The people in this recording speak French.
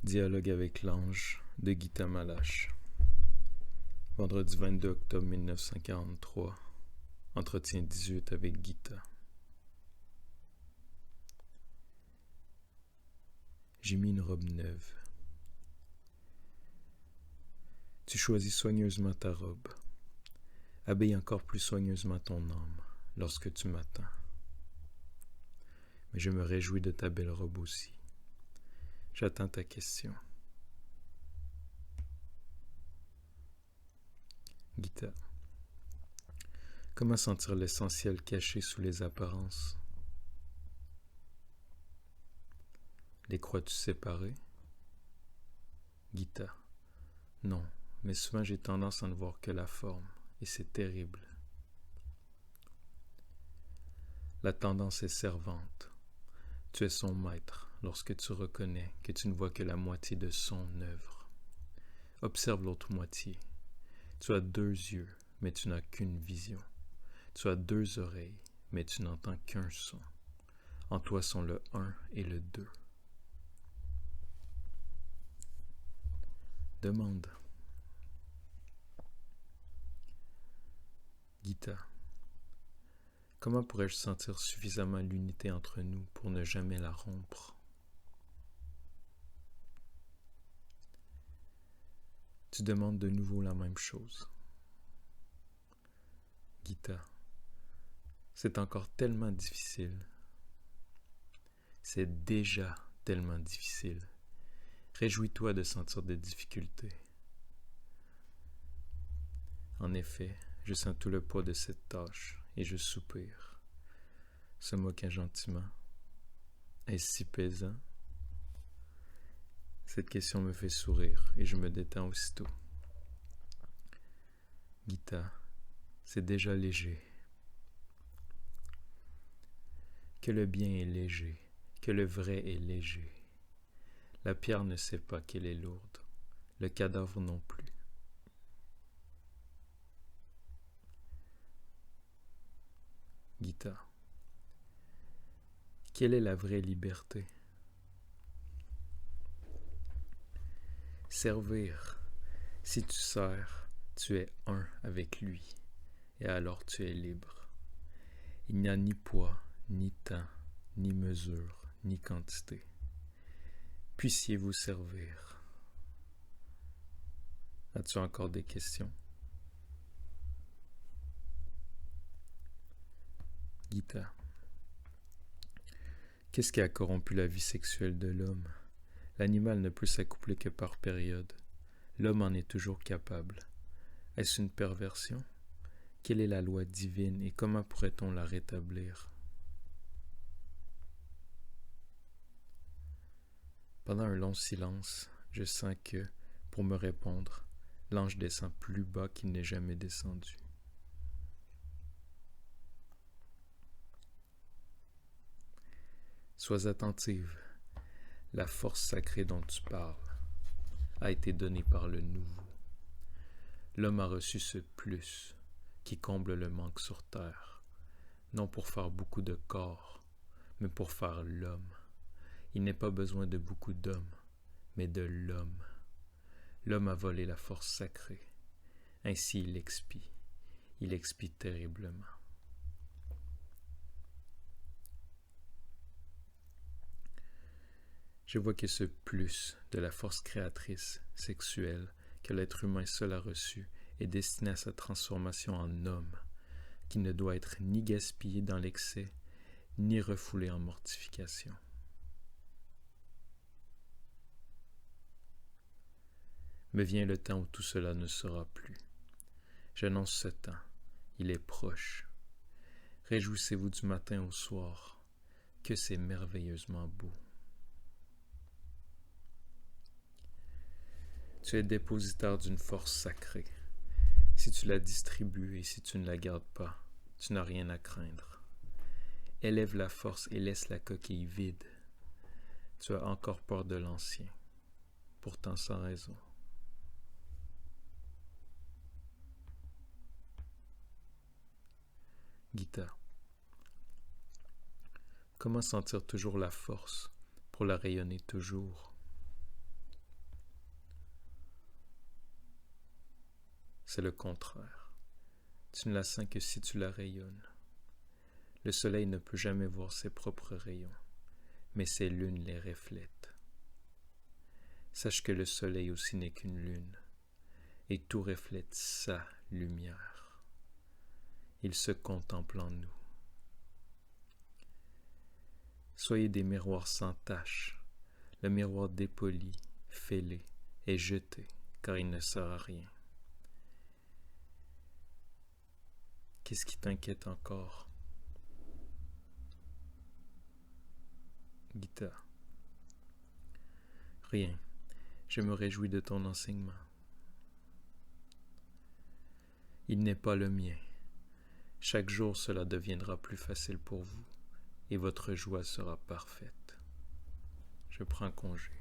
Dialogue avec l'ange de Gita Malache. Vendredi 22 octobre 1943. Entretien 18 avec Gita. J'ai mis une robe neuve. Tu choisis soigneusement ta robe. Habille encore plus soigneusement ton âme lorsque tu m'attends. Mais je me réjouis de ta belle robe aussi. J'attends ta question. Gita. Comment sentir l'essentiel caché sous les apparences? Les crois-tu séparés? Gita. Non, mais souvent j'ai tendance à ne voir que la forme, et c'est terrible. La tendance est servante. Tu es son maître lorsque tu reconnais que tu ne vois que la moitié de son œuvre. Observe l'autre moitié. Tu as 2 yeux, mais tu n'as qu'une vision. Tu as 2 oreilles, mais tu n'entends qu'un son. En toi sont le 1 et le 2. Demande. Gita. Comment pourrais-je sentir suffisamment l'unité entre nous pour ne jamais la rompre? Tu demandes de nouveau la même chose. Gita. C'est encore tellement difficile. C'est déjà tellement difficile. Réjouis-toi de sentir des difficultés. En effet, je sens tout le poids de cette tâche et je soupire. Se moquant gentiment. Est-ce si pesant? Cette question me fait sourire et je me détends aussitôt. Gita, c'est déjà léger. Que le bien est léger, que le vrai est léger. La pierre ne sait pas qu'elle est lourde, le cadavre non plus. Gita. Quelle est la vraie liberté? Servir. Si tu sers, tu es un avec lui, et alors tu es libre. Il n'y a ni poids, ni temps, ni mesure, ni quantité. Puissiez-vous servir. As-tu encore des questions? Gita. Qu'est-ce qui a corrompu la vie sexuelle de l'homme? L'animal ne peut s'accoupler que par période. L'homme en est toujours capable. Est-ce une perversion? Quelle est la loi divine et comment pourrait-on la rétablir? Pendant un long silence, je sens que, pour me répondre, l'ange descend plus bas qu'il n'est jamais descendu. Sois attentive. La force sacrée dont tu parles a été donnée par le nouveau. L'homme a reçu ce plus qui comble le manque sur terre, non pour faire beaucoup de corps, mais pour faire l'homme. Il n'est pas besoin de beaucoup d'hommes, mais de l'homme. L'homme a volé la force sacrée. Ainsi il expie. Il expie terriblement. Je vois que ce plus de la force créatrice, sexuelle, que l'être humain seul a reçu, est destiné à sa transformation en homme, qui ne doit être ni gaspillé dans l'excès, ni refoulé en mortification. Mais vient le temps où tout cela ne sera plus. J'annonce ce temps. Il est proche. Réjouissez-vous du matin au soir, que c'est merveilleusement beau. Tu es dépositaire d'une force sacrée. Si tu la distribues et si tu ne la gardes pas, tu n'as rien à craindre. Élève la force et laisse la coquille vide. Tu as encore peur de l'ancien, pourtant sans raison. Gita. Comment sentir toujours la force pour la rayonner toujours? c'est le contraire. Tu ne la sens que si tu la rayonnes. Le soleil ne peut jamais voir ses propres rayons, mais ses lunes les reflètent. Sache que le soleil aussi n'est qu'une lune, et tout reflète sa lumière. Il se contemple en nous. Soyez des miroirs sans tache. Le miroir dépoli, fêlé, est jeté, car il ne sert à rien. Qu'est-ce qui t'inquiète encore? Gita. Rien. Je me réjouis de ton enseignement. Il n'est pas le mien. Chaque jour cela deviendra plus facile pour vous, et votre joie sera parfaite. Je prends congé.